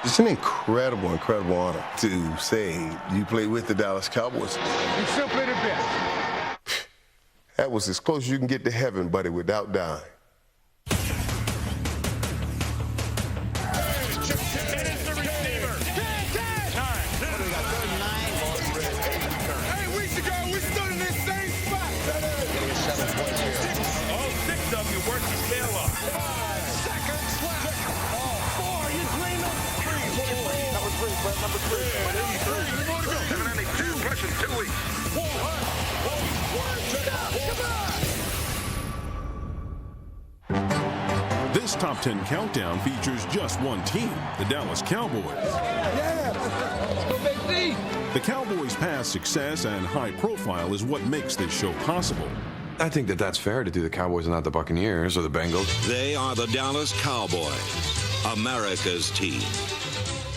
It's an incredible, incredible honor to say you played with the Dallas Cowboys. You're simply the best. That was as close as you can get to heaven, buddy, without dying. Number three. Evidently 2 pushing 2 weeks. This top 10 countdown features just one team, the Dallas Cowboys. The Cowboys' past success and high profile is what makes this show possible. I think that that's fair to do the Cowboys and not the Buccaneers or the Bengals. They are the Dallas Cowboys, America's team.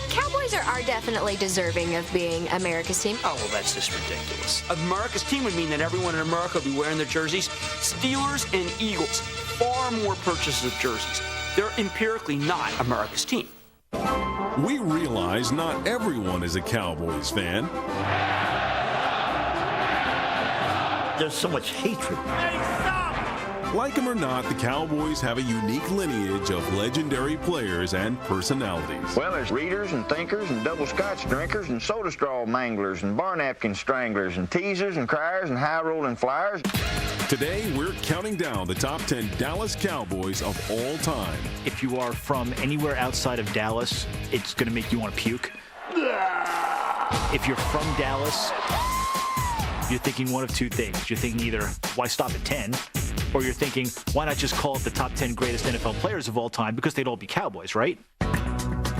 Cowboys are definitely deserving of being America's team. Oh, well, that's just ridiculous. America's team would mean that everyone in America would be wearing their jerseys. Steelers and Eagles, far more purchases of jerseys. They're empirically not America's team. We realize not everyone is a Cowboys fan. There's so much hatred. Like them or not, the Cowboys have a unique lineage of legendary players and personalities. Well, there's readers and thinkers and double scotch drinkers and soda straw manglers and bar napkin stranglers and teasers and criers and high rolling flyers. Today, we're counting down the top 10 Dallas Cowboys of all time. If you are from anywhere outside of Dallas, it's going to make you want to puke. If you're from Dallas, you're thinking one of two things. You're thinking either, why stop at 10? Or you're thinking, why not just call it the top 10 greatest NFL players of all time, because they'd all be Cowboys, right?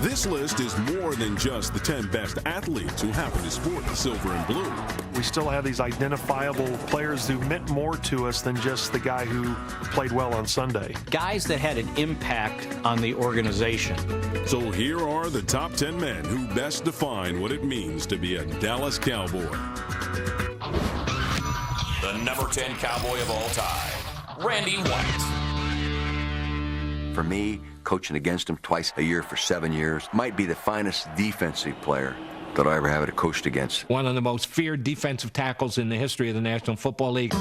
This list is more than just the 10 best athletes who happen to sport the silver and blue. We still have these identifiable players who meant more to us than just the guy who played well on Sunday. Guys that had an impact on the organization. So here are the top 10 men who best define what it means to be a Dallas Cowboy. The number 10 Cowboy of all time, Randy White. For me, coaching against him twice a year for 7 years might be the finest defensive player that I ever have coached against. One of the most feared defensive tackles in the history of the National Football League.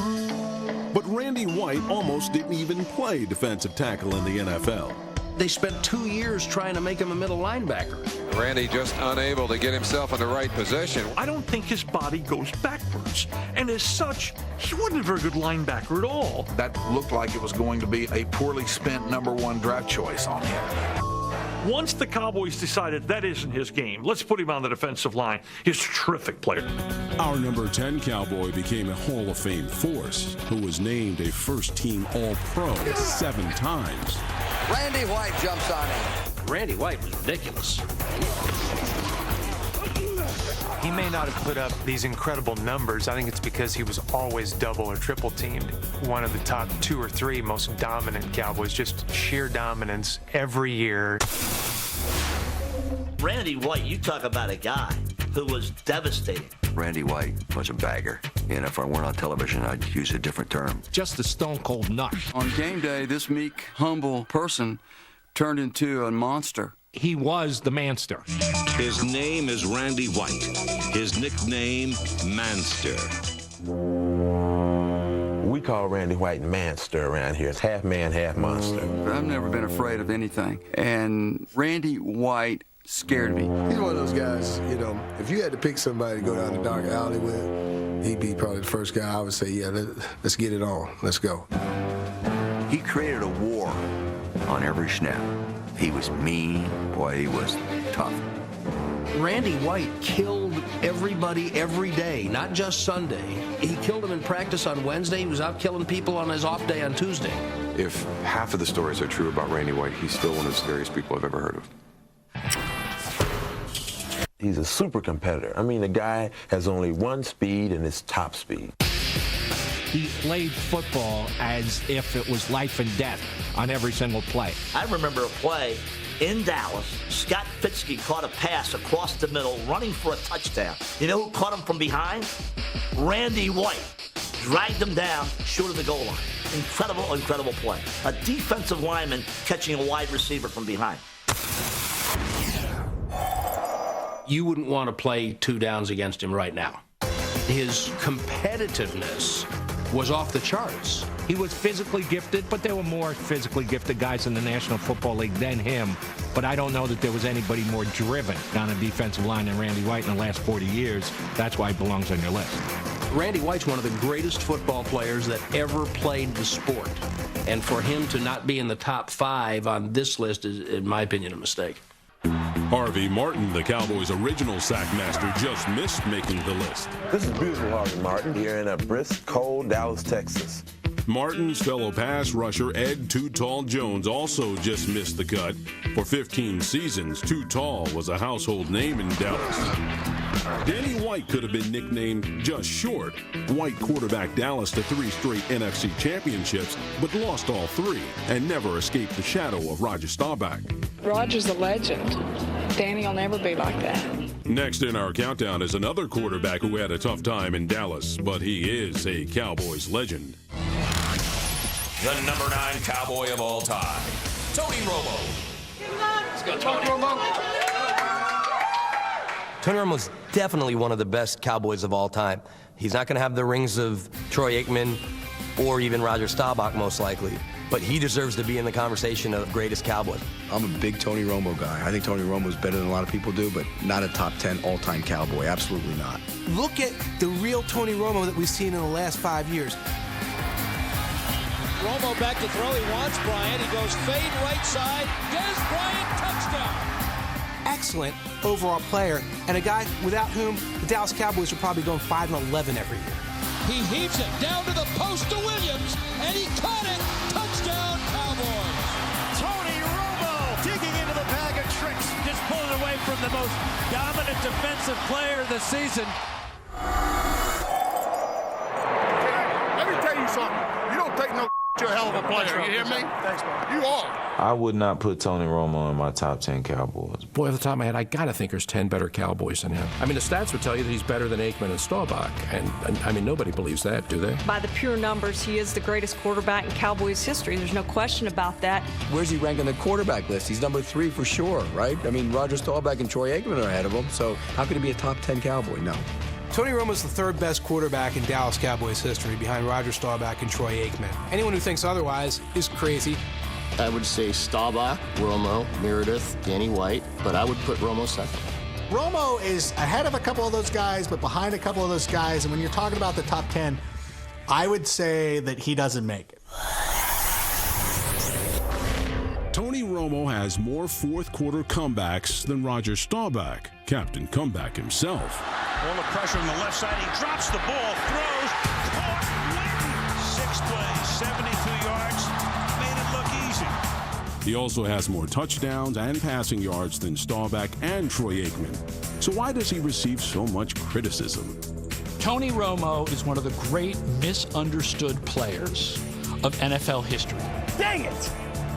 But Randy White almost didn't even play defensive tackle in the NFL. They spent 2 years trying to make him a middle linebacker. Randy just unable to get himself in the right position. I don't think his body goes backwards. And as such, he wasn't a very good linebacker at all. That looked like it was going to be a poorly spent #1 draft choice on him. Once the Cowboys decided that isn't his game, let's put him on the defensive line. He's a terrific player. Our number 10 Cowboy became a Hall of Fame force who was named a first-team All-Pro 7 times. Randy White jumps on him. Randy White was ridiculous. He may not have put up these incredible numbers. I think it's because he was always double or triple teamed. One of the top 2 or 3 most dominant Cowboys, just sheer dominance every year. Randy White, you talk about a guy who was devastating. Randy White was a bagger, and if I weren't on television, I'd use a different term. Just a stone-cold nut. On game day, this meek, humble person turned into a monster. He was the manster. His name is Randy White. His nickname, Manster. We call Randy White Manster around here. It's half man, half monster. I've never been afraid of anything. And Randy White scared me. He's one of those guys, you know, if you had to pick somebody to go down the dark alley with, he'd be probably the first guy I would say, yeah, let's get it on. Let's go. He created a war on every snap. He was mean. Boy, he was tough. Randy White killed everybody every day, not just Sunday. He killed them in practice on Wednesday. He was out killing people on his off day on Tuesday. If half of the stories are true about Randy White, he's still one of the scariest people I've ever heard of. He's a super competitor. I mean, the guy has only one speed, and it's top speed. He played football as if it was life and death on every single play. I remember a play in Dallas. Scott Fitzke caught a pass across the middle, running for a touchdown. You know who caught him from behind? Randy White. Dragged him down, short of the goal line. Incredible, incredible play. A defensive lineman catching a wide receiver from behind. You wouldn't want to play 2 downs against him right now. His competitiveness was off the charts. He was physically gifted, but there were more physically gifted guys in the National Football League than him. But I don't know that there was anybody more driven on a defensive line than Randy White in the last 40 years. That's why he belongs on your list. Randy White's one of the greatest football players that ever played the sport. And for him to not be in the top 5 on this list is, in my opinion, a mistake. Harvey Martin, the Cowboys' original sack master, just missed making the list. This is beautiful Harvey Martin here in a brisk, cold Dallas, Texas. Martin's fellow pass rusher Ed Too Tall Jones also just missed the cut. For 15 seasons, Too Tall was a household name in Dallas. Danny White could have been nicknamed Just Short. White quarterbacked Dallas to 3 straight NFC championships, but lost all 3 and never escaped the shadow of Roger Staubach. Roger's a legend. Danny will never be like that. Next in our countdown is another quarterback who had a tough time in Dallas, but he is a Cowboys legend. The number 9 Cowboy of all time, Tony Romo. Let's go, Tony Romo. Tony Romo's definitely one of the best Cowboys of all time. He's not going to have the rings of Troy Aikman or even Roger Staubach, most likely. But he deserves to be in the conversation of greatest Cowboys. I'm a big Tony Romo guy. I think Tony Romo is better than a lot of people do, but not a top 10 all-time Cowboy. Absolutely not. Look at the real Tony Romo that we've seen in the last 5 years. Romo back to throw. He wants Bryant. He goes fade right side. Des Bryant, touchdown. Excellent overall player, and a guy without whom the Dallas Cowboys are probably going 5-11 every year. He heaves it down to the post to Williams, and he caught it. Touchdown, Cowboys. Tony Romo digging into the bag of tricks, just pulling away from the most dominant defensive player of the season. Let me tell you something. You don't take no you're a hell of a player. You hear me? Thanks, man. You are. I would not put Tony Romo in my top 10 Cowboys. Boy, off the top of my head, I got to think there's 10 better Cowboys than him. I mean, the stats would tell you that he's better than Aikman and Staubach. And I mean, nobody believes that, do they? By the pure numbers, he is the greatest quarterback in Cowboys history. There's no question about that. Where's he rank on the quarterback list? He's number 3 for sure, right? I mean, Roger Staubach and Troy Aikman are ahead of him, so how could he be a top 10 Cowboy? No. Tony Romo's the 3rd best quarterback in Dallas Cowboys history, behind Roger Staubach and Troy Aikman. Anyone who thinks otherwise is crazy. I would say Staubach, Romo, Meredith, Danny White, but I would put Romo second. Romo is ahead of a couple of those guys, but behind a couple of those guys. And when you're talking about the top 10, I would say that he doesn't make it. Tony Romo has more fourth-quarter comebacks than Roger Staubach, Captain Comeback himself. All the pressure on the left side. He drops the ball, throws, caught, win. 6 plays, 72 yards. Made it look easy. He also has more touchdowns and passing yards than Staubach and Troy Aikman. So why does he receive so much criticism? Tony Romo is one of the great misunderstood players of NFL history. Dang it!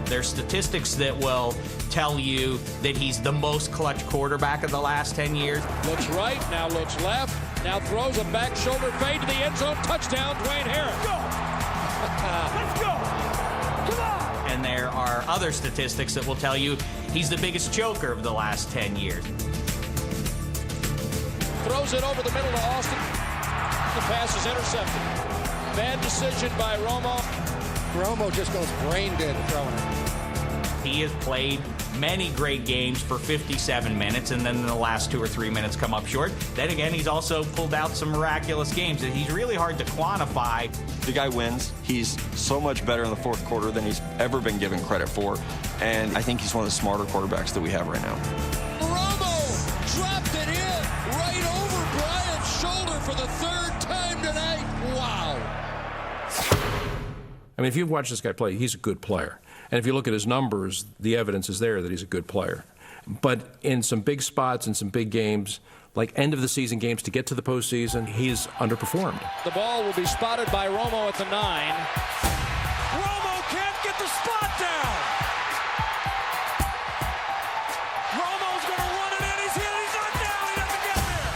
There's statistics that will tell you that he's the most clutch quarterback of the last 10 years. Looks right, now looks left, now throws a back shoulder fade to the end zone. Touchdown, Dwayne Harris. Go! Let's go! Come on! And there are other statistics that will tell you he's the biggest choker of the last 10 years. Throws it over the middle to Austin. The pass is intercepted. Bad decision by Romo. Romo just goes brain dead throwing it. He has played many great games for 57 minutes, and then the last 2 or 3 minutes come up short. Then again, he's also pulled out some miraculous games, and he's really hard to quantify. The guy wins. He's so much better in the fourth quarter than he's ever been given credit for, and I think he's one of the smarter quarterbacks that we have right now. Romo dropped it in right over Bryant's shoulder for the 3rd time tonight. Wow. I mean, if you've watched this guy play, he's a good player. And if you look at his numbers, the evidence is there that he's a good player. But in some big spots, in some big games, like end-of-the-season games to get to the postseason, he's underperformed. The ball will be spotted by Romo at the 9. Romo can't get the spot down. Romo's going to run it in. He's hit. He's not down. He doesn't get there.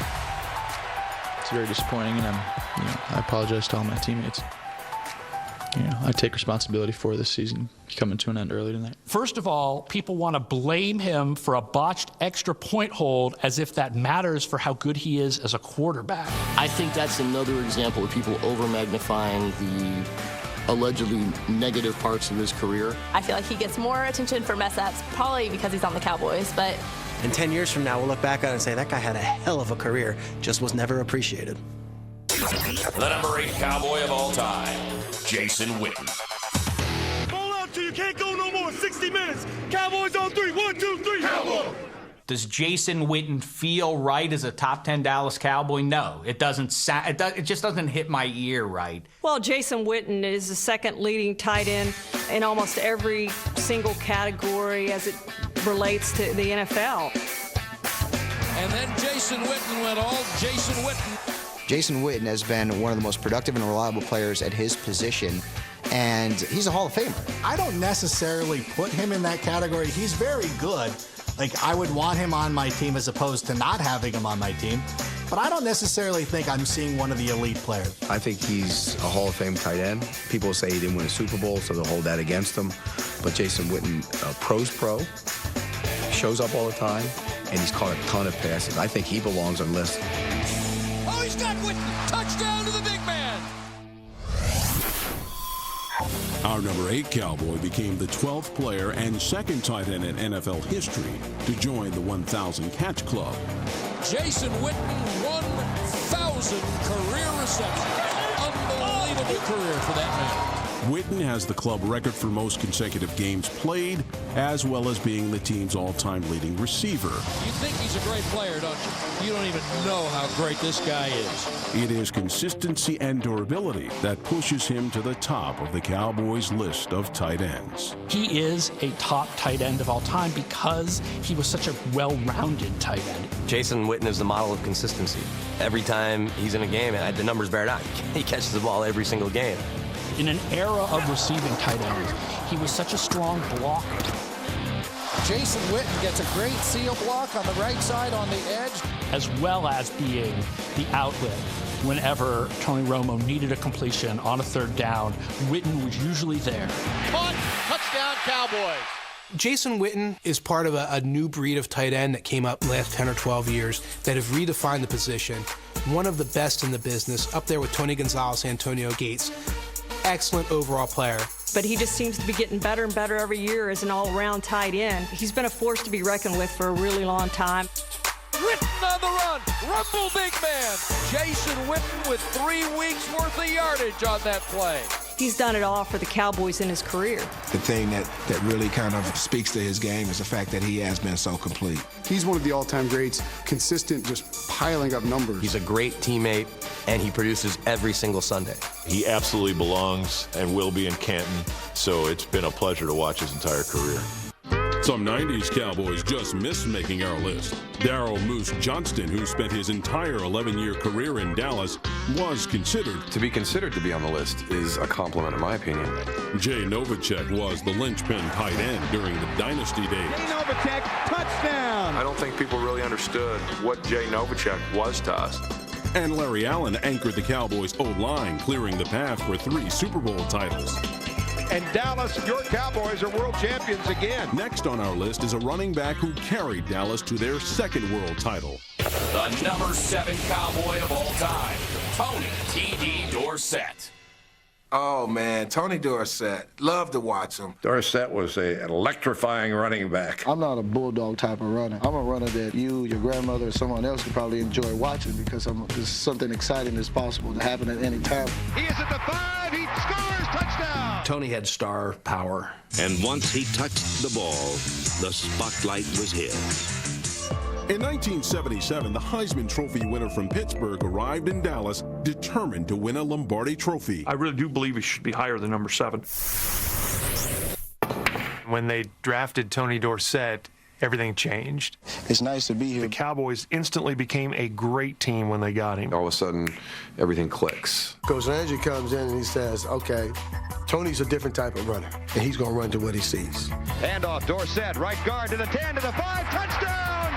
It's very disappointing, and I apologize to all my teammates. I take responsibility for this season coming to an end early tonight. First of all, people want to blame him for a botched extra point hold as if that matters for how good he is as a quarterback. I think that's another example of people over-magnifying the allegedly negative parts of his career. I feel like he gets more attention for mess-ups, probably because he's on the Cowboys, but... And 10 years from now, we'll look back on it and say, that guy had a hell of a career, just was never appreciated. The number 8 Cowboy of all time, Jason Witten. Hold out till you can't go no more. 60 minutes. Cowboys on 3. 1, 2, 3. Cowboys. Does Jason Witten feel right as a top 10 Dallas Cowboy? No, it doesn't. It just doesn't hit my ear right. Well, Jason Witten is the second leading tight end in almost every single category as it relates to the NFL. And then Jason Witten went all Jason Witten. Jason Witten has been one of the most productive and reliable players at his position, and he's a Hall of Famer. I don't necessarily put him in that category. He's very good. Like, I would want him on my team as opposed to not having him on my team. But I don't necessarily think I'm seeing one of the elite players. I think he's a Hall of Fame tight end. People say he didn't win a Super Bowl, so they'll hold that against him. But Jason Witten, pro's pro, shows up all the time, and he's caught a ton of passes. I think he belongs on the list. Oh, he's got Witten. Touchdown to the big man. Our number 8 Cowboy became the 12th player and second tight end in NFL history to join the 1,000 catch club. Jason Witten, 1,000 career receptions. Unbelievable career for that man. Witten has the club record for most consecutive games played, as well as being the team's all-time leading receiver. You think he's a great player, don't you? You don't even know how great this guy is. It is consistency and durability that pushes him to the top of the Cowboys' list of tight ends. He is a top tight end of all time because he was such a well-rounded tight end. Jason Witten is the model of consistency. Every time he's in a game, the numbers bear it out. He catches the ball every single game. In an era of receiving tight ends, he was such a strong blocker. Jason Witten gets a great seal block on the right side on the edge. As well as being the outlet. Whenever Tony Romo needed a completion on a third down, Witten was usually there. Caught, touchdown Cowboys. Jason Witten is part of a new breed of tight end that came up in the last 10 or 12 years that have redefined the position. One of the best in the business, up there with Tony Gonzalez, Antonio Gates. Excellent overall player. But he just seems to be getting better and better every year as an all-around tight end. He's been a force to be reckoned with for a really long time. Witten on the run, rumble big man. Jason Witten with 3 weeks worth of yardage on that play. He's done it all for the Cowboys in his career. The thing that really kind of speaks to his game is the fact that he has been so complete. He's one of the all-time greats, consistent, just piling up numbers. He's a great teammate, and he produces every single Sunday. He absolutely belongs and will be in Canton, so it's been a pleasure to watch his entire career. Some 90s Cowboys just missed making our list. Darrell Moose Johnston, who spent his entire 11-year career in Dallas, was considered. To be considered to be on the list is a compliment, in my opinion. Jay Novacek was the linchpin tight end during the dynasty days. Jay Novacek, touchdown! I don't think people really understood what Jay Novacek was to us. And Larry Allen anchored the Cowboys' O-line, clearing the path for 3 Super Bowl titles. And Dallas, your Cowboys are world champions again. Next on our list is a running back who carried Dallas to their 2nd world title. The number 7 Cowboy of all time, Tony T.D. Dorsett. Oh, man, Tony Dorsett. Love to watch him. Dorsett was an electrifying running back. I'm not a bulldog type of runner. I'm a runner that you, your grandmother, or someone else could probably enjoy watching because there's something exciting that's possible to happen at any time. He is at the 5. He scores. Touchdown. Tony had star power. And once he touched the ball, the spotlight was his. In 1977, the Heisman Trophy winner from Pittsburgh arrived in Dallas, determined to win a Lombardi Trophy. I really do believe he should be higher than number 7. When they drafted Tony Dorsett, everything changed. It's nice to be here. The Cowboys instantly became a great team when they got him. All of a sudden, everything clicks. Coach Landry comes in and he says, okay, Tony's a different type of runner, and he's going to run to what he sees. Handoff, Dorsett, right guard to the 10, to the 5, touchdown!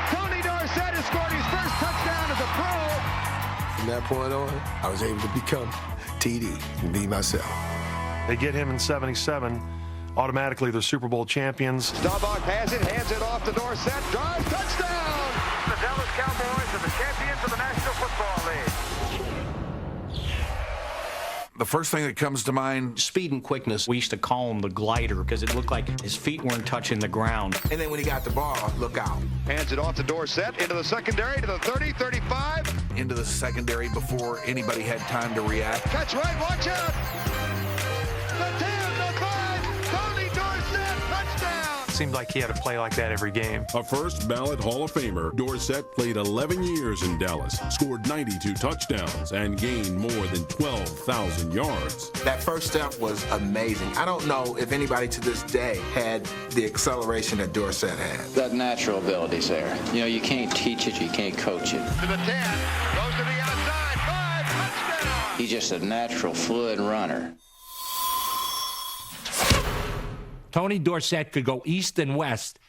Tony Dorsett has scored his first touchdown as a pro. From that point on, I was able to become TD and be myself. They get him in 77. Automatically, they're Super Bowl champions. Staubach has it, hands it off to Dorsett, drives, touchdown! The Dallas Cowboys are the champions of the National Football League. The first thing that comes to mind, speed and quickness. We used to call him the glider because it looked like his feet weren't touching the ground. And then when he got the ball, look out. Hands it off to Dorsett, into the secondary, to the 30, 35. Into the secondary before anybody had time to react. Catch right, watch out! The 10, the 5, Tony Dorsett, touchdown! Seemed like he had to play like that every game. A first ballot Hall of Famer, Dorsett played 11 years in Dallas, scored 92 touchdowns, and gained more than 12,000 yards. That first step was amazing. I don't know if anybody to this day had the acceleration that Dorsett had. That natural ability's there. You know, you can't teach it, you can't coach it. To the 10, goes to the outside, 5, touchdown! He's just a natural, fluid runner. Tony Dorsett could go east and west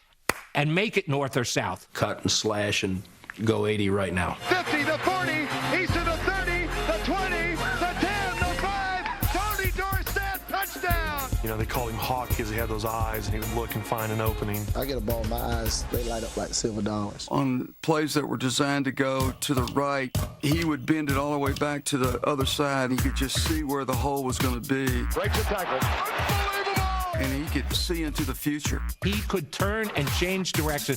and make it north or south. Cut and slash and go 80 right now. 50, the 40, he's to the 30, the 20, the 10, the 5, Tony Dorsett, touchdown! You know, they called him Hawk because he had those eyes and he would look and find an opening. I get a ball, my eyes, they light up like silver dollars. On plays that were designed to go to the right, he would bend it all the way back to the other side. He could just see where the hole was going to be. Breaks the tackle. And he could see into the future. He could turn and change direction,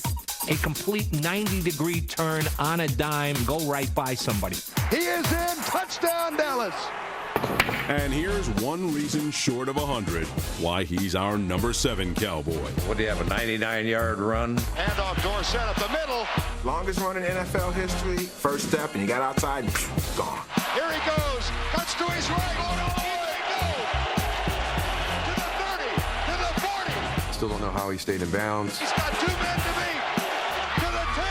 a complete 90-degree turn on a dime, go right by somebody. He is in, touchdown Dallas. And here's one reason short of 100 why he's our number 7 Cowboy. What do you have, a 99-yard run? Hand off Dorsett up the middle. Longest run in NFL history, first step, and you got outside and gone. Here he goes, cuts to his right, oh, Still don't know how he stayed in bounds. he's got 2 men to beat. To the 10,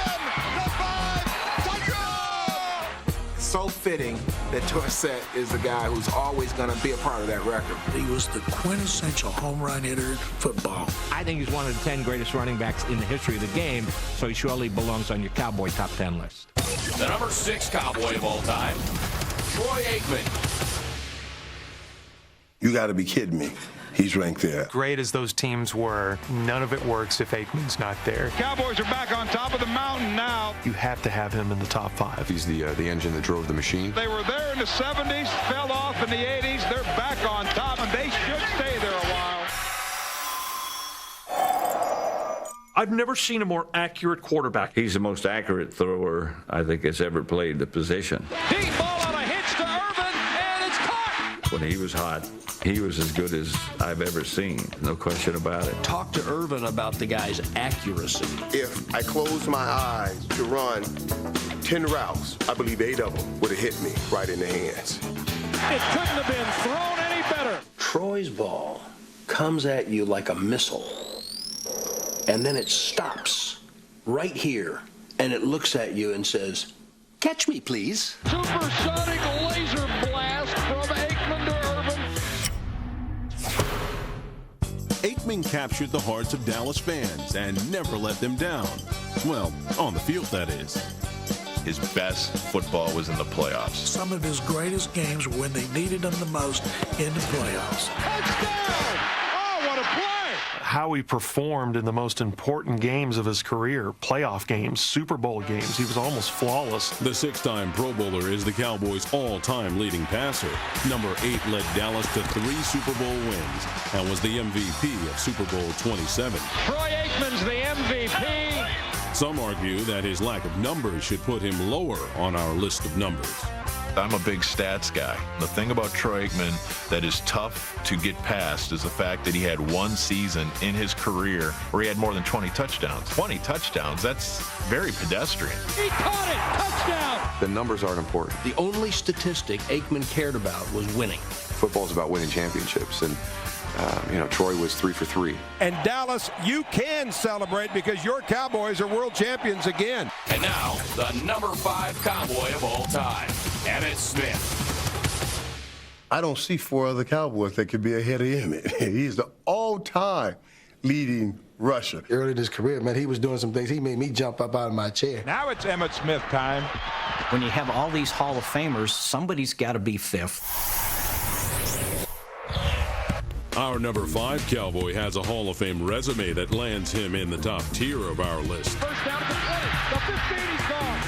the 5, touchdown! So fitting that Dorsett is the guy who's always going to be a part of that record. He was the quintessential home run hitter in football. I think he's one of the 10 greatest running backs in the history of the game, so he surely belongs on your Cowboy top 10 list. The number 6 Cowboy of all time, Troy Aikman. You got to be kidding me. He's ranked there. Great as those teams were, none of it works if Aikman's not there. Cowboys are back on top of the mountain now. You have to have him in the top 5. He's the engine that drove the machine. They were there in the 70s, fell off in the 80s. They're back on top, and they should stay there a while. I've never seen a more accurate quarterback. He's the most accurate thrower I think has ever played the position. Deep ball on a hitch to Irvin, and it's caught. When he was hot, he was as good as I've ever seen, no question about it. Talk to Irvin about the guy's accuracy. If I closed my eyes to run 10 routes, I believe 8 of them would have hit me right in the hands. It couldn't have been thrown any better. Troy's ball comes at you like a missile, and then it stops right here, and it looks at you and says, "Catch me, please." Supersonic laser blast from Aikman to Irvin. Aikman captured the hearts of Dallas fans and never let them down. Well, on the field, that is. His best football was in the playoffs. Some of his greatest games were when they needed him the most in the playoffs. Touchdown! Oh, what a play! How he performed in the most important games of his career, playoff games, Super Bowl games, he was almost flawless. The 6-time Pro Bowler is the Cowboys' all-time leading passer. Number 8 led Dallas to 3 Super Bowl wins and was the MVP of Super Bowl 27. Troy Aikman's the MVP. Some argue that his lack of numbers should put him lower on our list of numbers. I'm a big stats guy. The thing about Troy Aikman that is tough to get past is the fact that he had one season in his career where he had more than 20 touchdowns. 20 touchdowns, that's very pedestrian. He caught it! Touchdown! The numbers aren't important. The only statistic Aikman cared about was winning. Football's about winning championships, and Troy was 3 for 3. And Dallas, you can celebrate because your Cowboys are world champions again. And now, the number 5 Cowboy of all time, Emmitt Smith. I don't see 4 other Cowboys that could be ahead of Emmitt. He's the all-time leading rusher. Early in his career, man, he was doing some things. He made me jump up out of my chair. Now it's Emmitt Smith time. When you have all these Hall of Famers, somebody's got to be 5th. Our number 5 Cowboy has a Hall of Fame resume that lands him in the top tier of our list. First down at the 20. The 15, he's gone.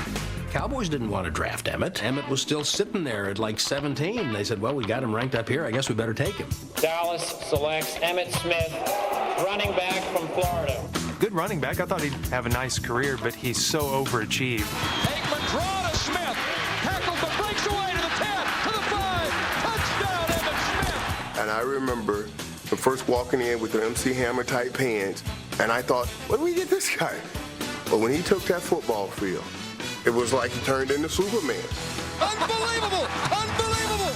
Cowboys didn't want to draft Emmett. Emmett was still sitting there at like 17. They said, well, we got him ranked up here. I guess we better take him. Dallas selects Emmitt Smith, running back from Florida. Good running back. I thought he'd have a nice career, but he's so overachieved. Aikman draw to Smith. Tackles the breaks away to the 10, to the 5. Touchdown, Emmitt Smith. And I remember the first walking in with the MC Hammer type pants, and I thought, where do we get this guy? But when he took that football field, it was like he turned into Superman. Unbelievable! Unbelievable!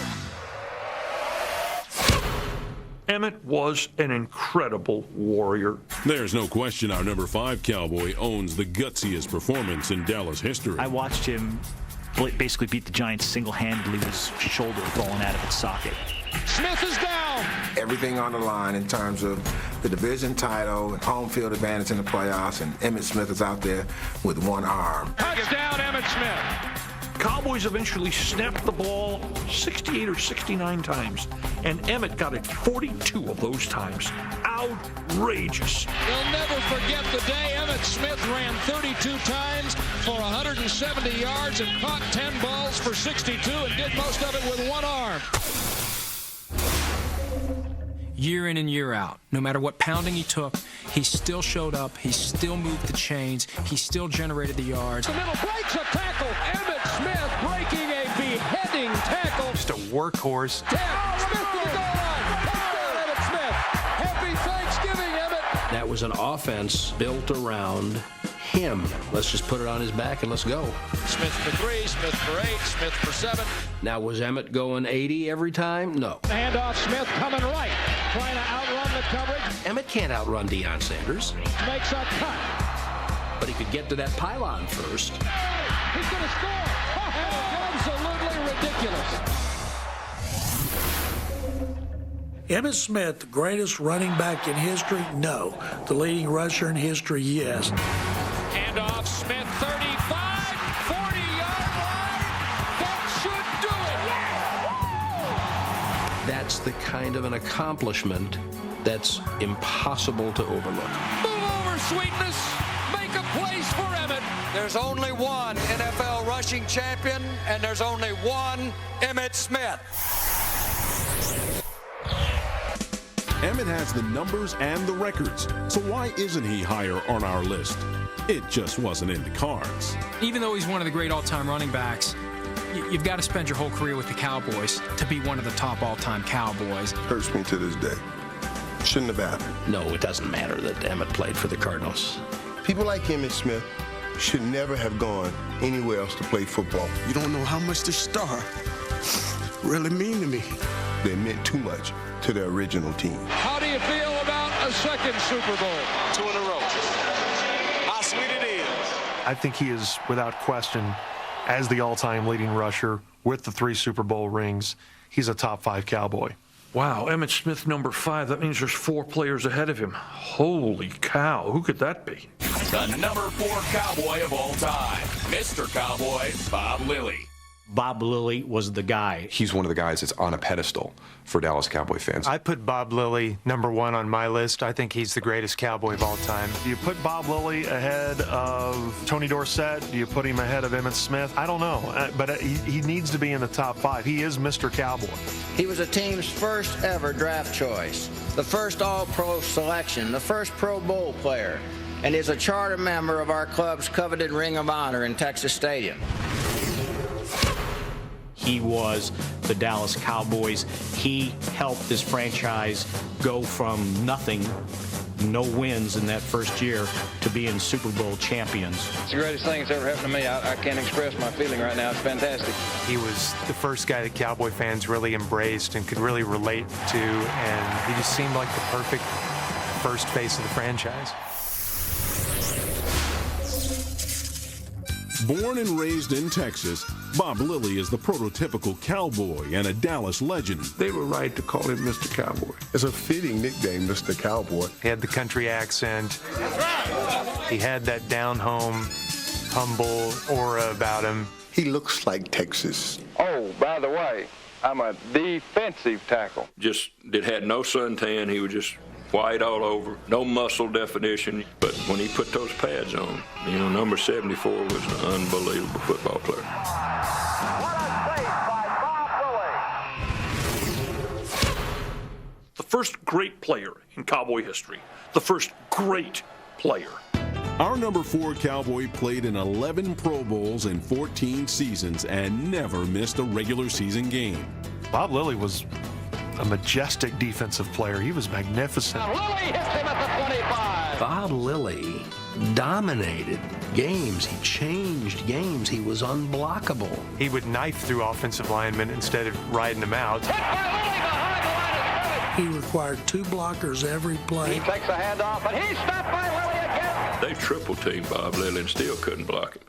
Emmett was an incredible warrior. There's no question our number 5 Cowboy owns the gutsiest performance in Dallas history. I watched him basically beat the Giants single-handedly with his shoulder falling out of its socket. Smith is down. Everything on the line in terms of the division title and home field advantage in the playoffs, and Emmitt Smith is out there with one arm. Touchdown, Emmitt Smith. Cowboys eventually snapped the ball 68 or 69 times, and Emmett got it 42 of those times. Outrageous. They'll never forget the day Emmitt Smith ran 32 times for 170 yards and caught 10 balls for 62 and did most of it with one arm. Year in and year out, no matter what pounding he took, he still showed up, he still moved the chains, he still generated the yards. The middle breaks a tackle. Emmitt Smith breaking a beheading tackle. Just a workhorse. Smith to the goal line. Touchdown, Emmitt Smith. Happy Thanksgiving, Emmitt. That was an offense built around him. Let's just put it on his back and let's go. Smith for 3, Smith for 8, Smith for 7. Now, was Emmett going 80 every time? No. Handoff, Smith coming right, trying to outrun the coverage. Emmett can't outrun Deion Sanders. Makes a cut. But he could get to that pylon first. He's going to score. And it's absolutely ridiculous. Emmitt Smith, the greatest running back in history? No. The leading rusher in history? Yes. Handoff, Smith, 35, 40-yard line. That should do it. That's the kind of an accomplishment that's impossible to overlook. Move over, sweetness. Make a place for Emmett. There's only one NFL rushing champion, and there's only one Emmitt Smith. Emmett has the numbers and the records, so why isn't he higher on our list? It just wasn't in the cards. Even though he's one of the great all-time running backs, you've got to spend your whole career with the Cowboys to be one of the top all-time Cowboys. Hurts me to this day. Shouldn't have happened. No, it doesn't matter that Emmett played for the Cardinals. People like Emmitt Smith should never have gone anywhere else to play football. You don't know how much this star really mean to me. They meant too much to the original team. How do you feel about a second Super Bowl? 2 in a row. How sweet it is. I think he is, without question, as the all-time leading rusher with the 3 Super Bowl rings, he's a top 5 Cowboy. Wow, Emmitt Smith, number 5. That means there's 4 players ahead of him. Holy cow, who could that be? The number 4 Cowboy of all time, Mr. Cowboy, Bob Lilly. Bob Lilly was the guy. He's one of the guys that's on a pedestal for Dallas Cowboy fans. I put Bob Lilly number 1 on my list. I think he's the greatest Cowboy of all time. Do you put Bob Lilly ahead of Tony Dorsett? Do you put him ahead of Emmitt Smith? I don't know, but he needs to be in the top 5. He is Mr. Cowboy. He was a team's first ever draft choice, the first All-Pro selection, the first Pro Bowl player, and is a charter member of our club's coveted Ring of Honor in Texas Stadium. He was the Dallas Cowboys. He helped this franchise go from nothing, no wins in that first year, to being Super Bowl champions. It's the greatest thing that's ever happened to me. I can't express my feeling right now. It's fantastic. He was the first guy that Cowboy fans really embraced and could really relate to, and he just seemed like the perfect first face of the franchise. Born and raised in Texas, Bob Lilly is the prototypical cowboy and a Dallas legend. They were right to call him Mr. Cowboy. It's a fitting nickname, Mr. Cowboy. He had the country accent. He had that down-home, humble aura about him. He looks like Texas. Oh, by the way, I'm a defensive tackle. It had no suntan. He was just white all over, no muscle definition. But when he put those pads on, number 74 was an unbelievable football player. The first great player in Cowboy history. The first great player. Our number 4 Cowboy played in 11 Pro Bowls in 14 seasons and never missed a regular season game. Bob Lilly was a majestic defensive player. He was magnificent. Lilly hits him at the 25. Bob Lilly dominated games. He changed games. He was unblockable. He would knife through offensive linemen instead of riding them out. He required 2 blockers every play. He takes a handoff, and he's stopped by Lilly again. They triple-teamed Bob Lilly and still couldn't block him.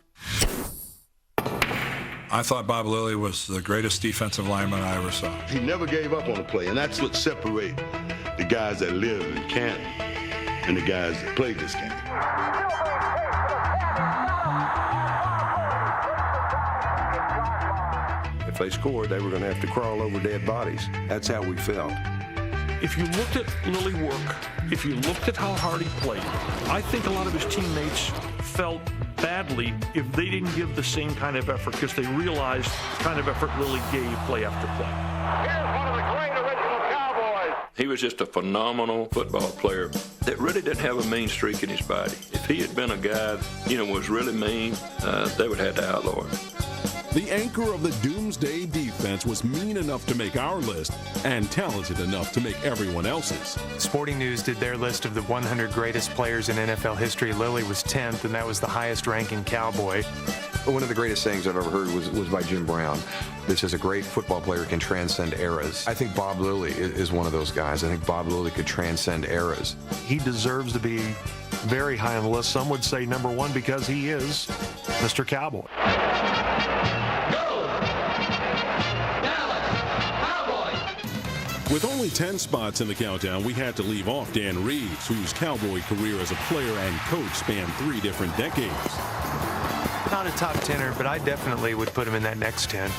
I thought Bob Lilly was the greatest defensive lineman I ever saw. He never gave up on a play, and that's what separates the guys that live in Canton and the guys that play this game. If they scored, they were going to have to crawl over dead bodies. That's how we felt. If you looked at Lilly work, if you looked at how hard he played, I think a lot of his teammates felt badly if they didn't give the same kind of effort because they realized the kind of effort Lilly gave play after play. Here's one of the great original Cowboys. He was just a phenomenal football player that really didn't have a mean streak in his body. If he had been a guy that, was really mean, they would have had to outlaw him. The anchor of the Doomsday defense was mean enough to make our list and talented enough to make everyone else's. Sporting News did their list of the 100 greatest players in NFL history. Lilly was 10th, and that was the highest ranking Cowboy. One of the greatest things I've ever heard was by Jim Brown. This is a great football player, can transcend eras. I think Bob Lilly is one of those guys. I think Bob Lilly could transcend eras. He deserves to be very high on the list. Some would say number 1 because he is Mr. Cowboy. With only 10 spots in the countdown, we had to leave off Dan Reeves, whose Cowboy career as a player and coach spanned 3 different decades. Not a top 10er, but I definitely would put him in that next 10.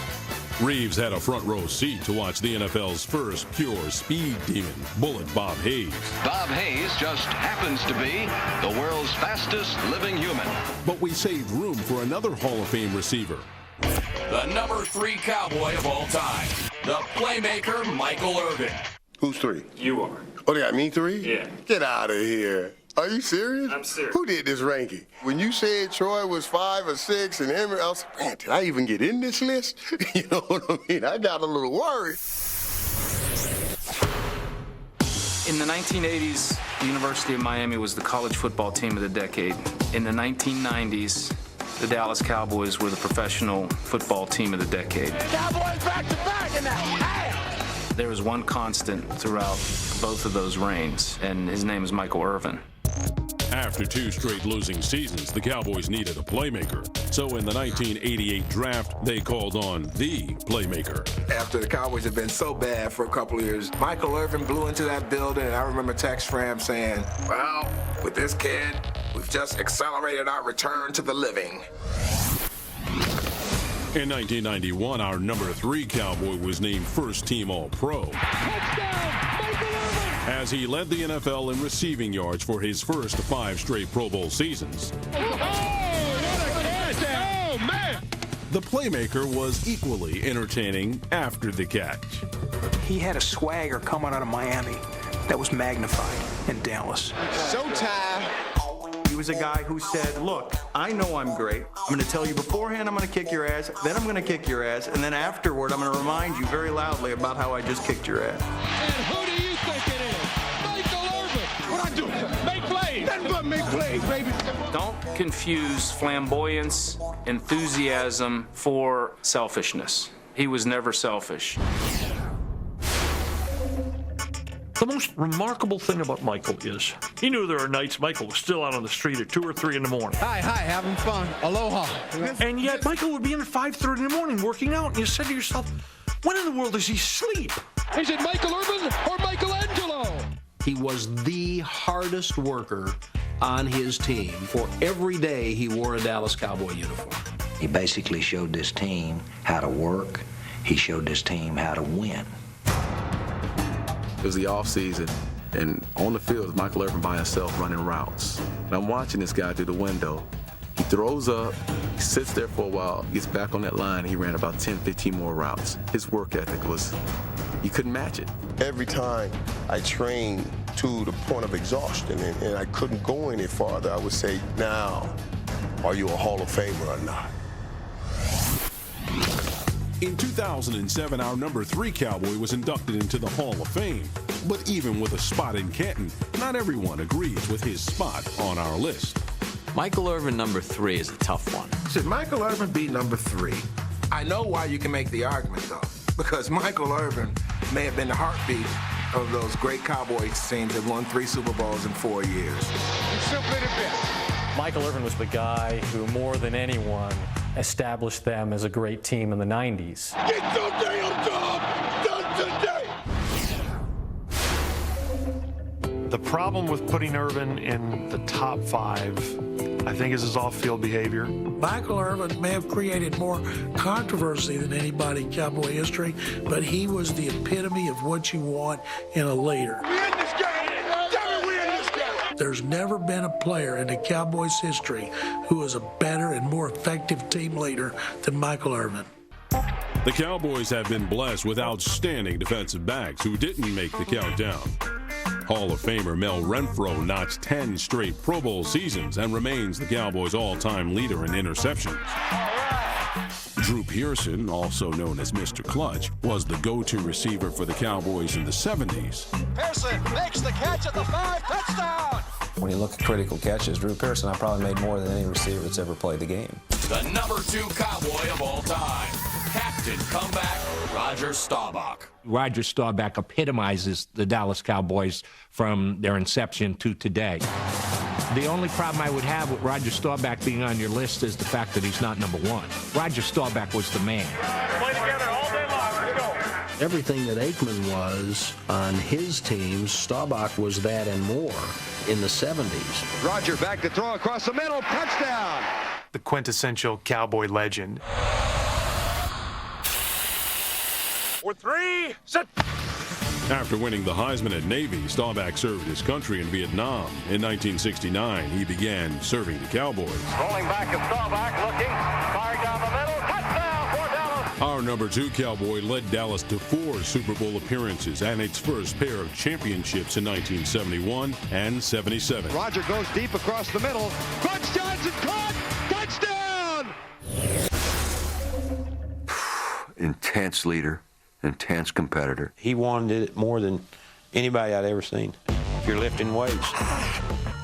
Reeves had a front row seat to watch the NFL's first pure speed demon, Bullet Bob Hayes. Bob Hayes just happens to be the world's fastest living human. But we saved room for another Hall of Fame receiver. The number 3 Cowboy of all time, the playmaker Michael Irvin. Who's 3? You are. Oh, they got me 3? Yeah. Get out of here. Are you serious? I'm serious. Who did this ranking? When you said Troy was 5 or 6 and Emery, I was like, man, did I even get in this list? You know what I mean? I got a little worried. In the 1980s, the University of Miami was the college football team of the decade. In the 1990s, the Dallas Cowboys were the professional football team of the decade. Cowboys back to back in the half. There was one constant throughout both of those reigns, and his name is Michael Irvin. After 2 straight losing seasons, the Cowboys needed a playmaker. So in the 1988 draft, they called on the playmaker. After the Cowboys had been so bad for a couple of years, Michael Irvin blew into that building, and I remember Tex Schramm saying, well, with this kid, we've just accelerated our return to the living. In 1991, our number 3 Cowboy was named first team All-Pro. As he led the NFL in receiving yards for his first 5 straight Pro Bowl seasons. Oh, man. The playmaker was equally entertaining after the catch. He had a swagger coming out of Miami that was magnified in Dallas. Showtime. He was a guy who said, look, I know I'm great. I'm going to tell you beforehand I'm going to kick your ass, then I'm going to kick your ass, and then afterward I'm going to remind you very loudly about how I just kicked your ass. And who do you think it is? Michael Irvin. What I do? Make plays. Nothing but make plays, baby. Don't confuse flamboyance, enthusiasm for selfishness. He was never selfish. The most remarkable thing about Michael is he knew there are nights Michael was still out on the street at 2 or 3 in the morning. Hi, having fun. Aloha. And yet Michael would be in at 5:30 in the morning working out, and you said to yourself, when in the world does he sleep? Is it Michael Irvin or Michelangelo? He was the hardest worker on his team. For every day he wore a Dallas Cowboy uniform. He basically showed this team how to work He showed this team how to win. It was the offseason, and on the field is Michael Irvin by himself running routes. And I'm watching this guy through the window. He throws up, he sits there for a while, gets back on that line. He ran about 10, 15 more routes. His work ethic was, you couldn't match it. Every time I trained to the point of exhaustion and I couldn't go any farther, I would say, now, are you a Hall of Famer or not? In 2007, our number 3 Cowboy was inducted into the Hall of Fame. But even with a spot in Canton, not everyone agrees with his spot on our list. Michael Irvin, number 3, is a tough one. Should Michael Irvin be number 3? I know why you can make the argument, though, because Michael Irvin may have been the heartbeat of those great Cowboys teams that won 3 Super Bowls in 4 years. It's simply the best. Michael Irvin was the guy who, more than anyone, established them as a great team in the 90s. Get your damn job done today! The problem with putting Irvin in the top 5, I think, is his off-field behavior. Michael Irvin may have created more controversy than anybody in Cowboy history, but he was the epitome of what you want in a leader. We in this game! Damn it, we in this game! There's never been a player in the Cowboys' history who was a better and more effective team leader than Michael Irvin. The Cowboys have been blessed with outstanding defensive backs who didn't make the countdown. Hall of Famer Mel Renfro notched 10 straight Pro Bowl seasons and remains the Cowboys' all-time leader in interceptions. Drew Pearson, also known as Mr. Clutch, was the go-to receiver for the Cowboys in the 70s. Pearson makes the catch at the 5, touchdown! When you look at critical catches, Drew Pearson, I probably made more than any receiver that's ever played the game. The number 2 Cowboy of all time, Captain Comeback, Roger Staubach. Roger Staubach epitomizes the Dallas Cowboys from their inception to today. The only problem I would have with Roger Staubach being on your list is the fact that he's not number 1. Roger Staubach was the man. Play together all day long. Let's go. Everything that Aikman was on his team, Staubach was that and more in the 70s. Roger back to throw across the middle, touchdown! The quintessential Cowboy legend. For 3, set! After winning the Heisman at Navy, Staubach served his country in Vietnam. In 1969, he began serving the Cowboys. Rolling back is Staubach, looking, fired down the middle, touchdown for Dallas! Our number 2 Cowboy led Dallas to 4 Super Bowl appearances and its first pair of championships in 1971 and 77. Roger goes deep across the middle, Clutch Johnson caught, touchdown! Intense leader. Intense competitor. He wanted it more than anybody I'd ever seen. If you're lifting weights,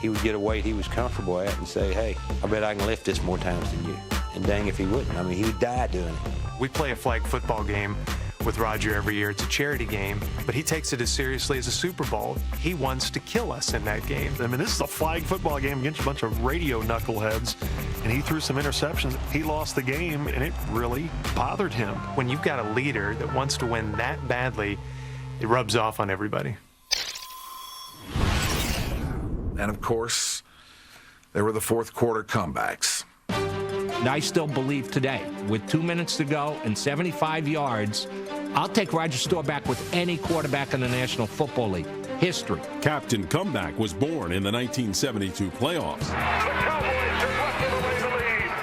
he would get a weight he was comfortable at and say, hey, I bet I can lift this more times than you. And dang if he wouldn't. I mean, he would die doing it. We play a flag football game with Roger every year. It's a charity game, but he takes it as seriously as a Super Bowl. He wants to kill us in that game. I mean, this is a flag football game against a bunch of radio knuckleheads, and he threw some interceptions. He lost the game, and it really bothered him. When you've got a leader that wants to win that badly, it rubs off on everybody. And, of course, there were the fourth quarter comebacks. And I still believe today, with 2 minutes to go and 75 yards, I'll take Roger Staubach with any quarterback in the National Football League. History. Captain Comeback was born in the 1972 playoffs.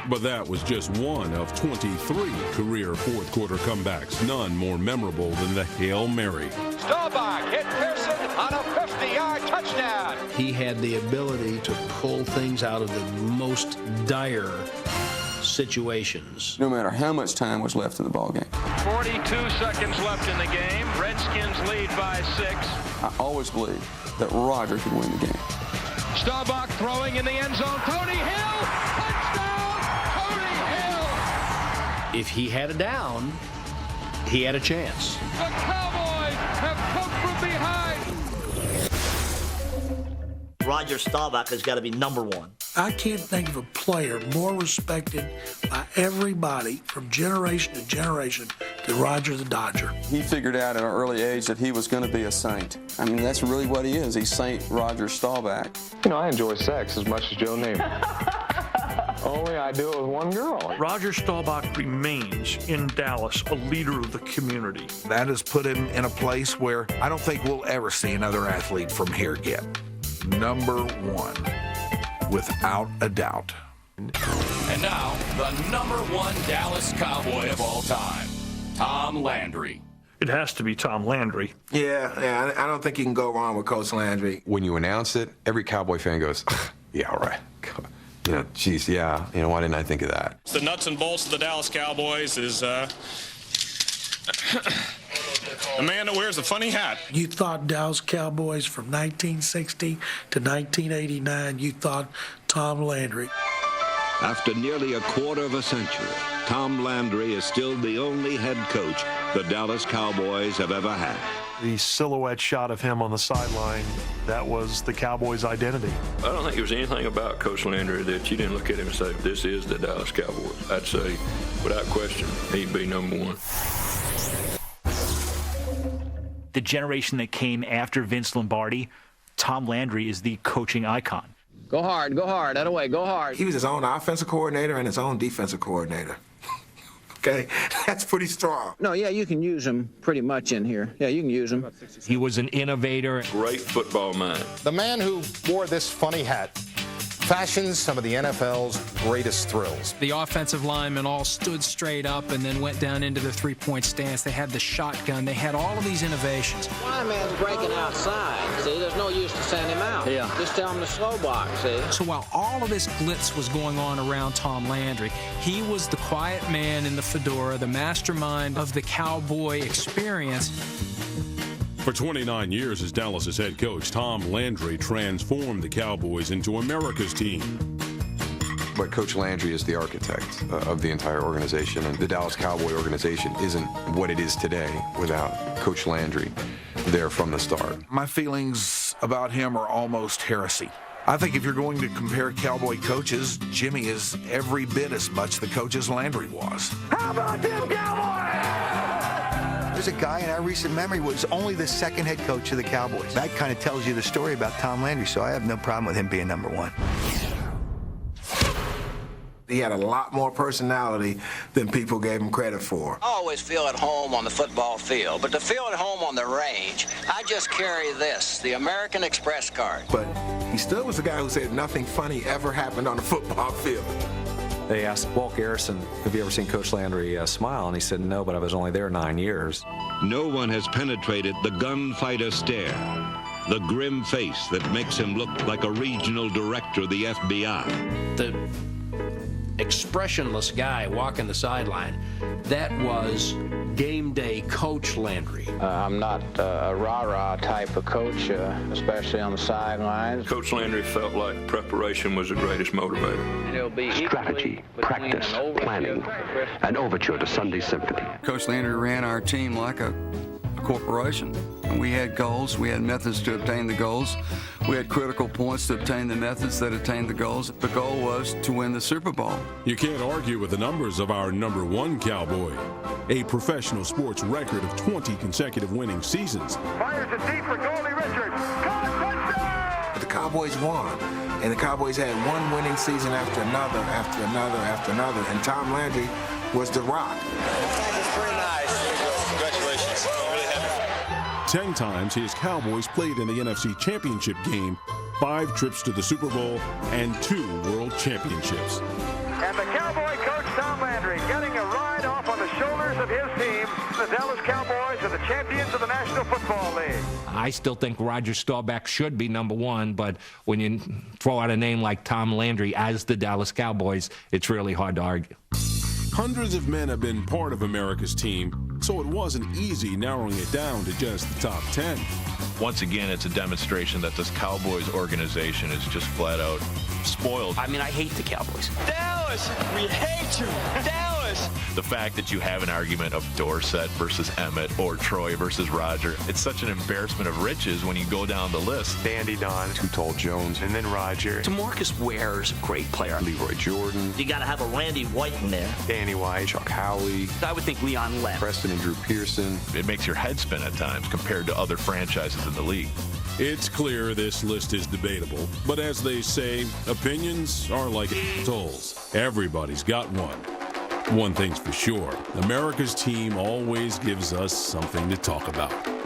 But that was just one of 23 career fourth quarter comebacks, none more memorable than the Hail Mary. Staubach hit Pearson on a 50-yard touchdown. He had the ability to pull things out of the most dire situations. No matter how much time was left in the ball game. 42 seconds left in the game. Redskins lead by 6. I always believed that Roger could win the game. Staubach throwing in the end zone. Tony Hill! Touchdown! Tony Hill! If he had a down, he had a chance. The Cowboys have come from behind. Roger Staubach has got to be number 1. I can't think of a player more respected by everybody from generation to generation than Roger the Dodger. He figured out at an early age that he was going to be a saint. I mean, that's really what he is. He's Saint Roger Staubach. You know, I enjoy sex as much as Joe Namath. Only I do it with one girl. Roger Staubach remains in Dallas a leader of the community. That has put him in a place where I don't think we'll ever see another athlete from here get. Number one, without a doubt. And now, the number one Dallas Cowboy of all time, Tom Landry. It has to be Tom Landry. Yeah, I don't think you can go wrong with Coach Landry. When you announce it, every Cowboy fan goes, yeah, all right. You know, geez, yeah, you know, why didn't I think of that? The nuts and bolts of the Dallas Cowboys is a man that wears a funny hat. You thought Dallas Cowboys from 1960 to 1989, you thought Tom Landry. After nearly a quarter of a century, Tom Landry is still the only head coach the Dallas Cowboys have ever had. The silhouette shot of him on the sideline, that was the Cowboys' identity. I don't think there was anything about Coach Landry that you didn't look at him and say, this is the Dallas Cowboys. I'd say, without question, he'd be number one. The generation that came after Vince Lombardi, Tom Landry is the coaching icon. Go hard, that away, go hard. He was his own offensive coordinator and his own defensive coordinator. Okay, that's pretty strong. No, yeah, you can use him pretty much in here. Yeah, you can use him. He was an innovator. Great football mind. The man who wore this funny hat fashions some of the NFL's greatest thrills. The offensive linemen all stood straight up and then went down into the three-point stance. They had the shotgun. They had all of these innovations. Lineman's breaking outside. See, there's no use to send him out. Yeah. Just tell him to slow box, see? So while all of this glitz was going on around Tom Landry, he was the quiet man in the fedora, the mastermind of the Cowboy experience. For 29 years as Dallas's head coach, Tom Landry transformed the Cowboys into America's team. But Coach Landry is the architect of the entire organization, and the Dallas Cowboy organization isn't what it is today without Coach Landry there from the start. My feelings about him are almost heresy. I think if you're going to compare Cowboy coaches, Jimmy is every bit as much the coach as Landry was. How about them Cowboys? There's a guy in our recent memory was only the second head coach of the Cowboys. That kind of tells you the story about Tom Landry, so I have no problem with him being number one. He had a lot more personality than people gave him credit for. I always feel at home on the football field, but to feel at home on the range, I just carry this, the American Express card. But he still was the guy who said nothing funny ever happened on the football field. They asked Walt Garrison, have you ever seen Coach Landry smile? And he said, no, but I was only there 9 years. No one has penetrated the gunfighter stare, the grim face that makes him look like a regional director of the FBI. The expressionless guy walking the sideline, that was game day Coach Landry. I'm not a rah-rah type of coach, especially on the sidelines. Coach Landry felt like preparation was the greatest motivator. It'll be strategy, practice, planning, an overture to Sunday Symphony. Coach Landry ran our team like a corporation. And we had goals, we had methods to obtain the goals, we had critical points to obtain the methods that attained the goals. The goal was to win the Super Bowl. You can't argue with the numbers of our number one Cowboy. A professional sports record of 20 consecutive winning seasons. Fires it deep for Goldie Richards. Touchdown! But the Cowboys won. And the Cowboys had one winning season after another, after another, after another. And Tom Landry was the rock. It's pretty nice. Congratulations. Really happy. 10 times his Cowboys played in the NFC Championship game, 5 trips to the Super Bowl, and 2 World Championships. And the Cowboy coach, Tom Landry, getting a ride off on the shoulders of his team. The Dallas Cowboys are the champions of the National Football League. I still think Roger Staubach should be number one, but when you throw out a name like Tom Landry as the Dallas Cowboys, it's really hard to argue. Hundreds of men have been part of America's team, so it wasn't easy narrowing it down to just the top 10. Once again, it's a demonstration that this Cowboys organization is just flat out spoiled. I mean, I hate the Cowboys. Dallas, we hate you. Dallas. The fact that you have an argument of Dorsett versus Emmett or Troy versus Roger, it's such an embarrassment of riches when you go down the list. Dandy Don, Too Tall Jones, and then Roger. DeMarcus Ware's a great player. Leroy Jordan. You got to have a Randy White in there. Danny White, Chuck Howley. I would think Leon Lett. Preston and Drew Pearson. It makes your head spin at times compared to other franchises in the league. It's clear this list is debatable, but as they say, opinions are like tolls. Everybody's got one. One thing's for sure, America's team always gives us something to talk about.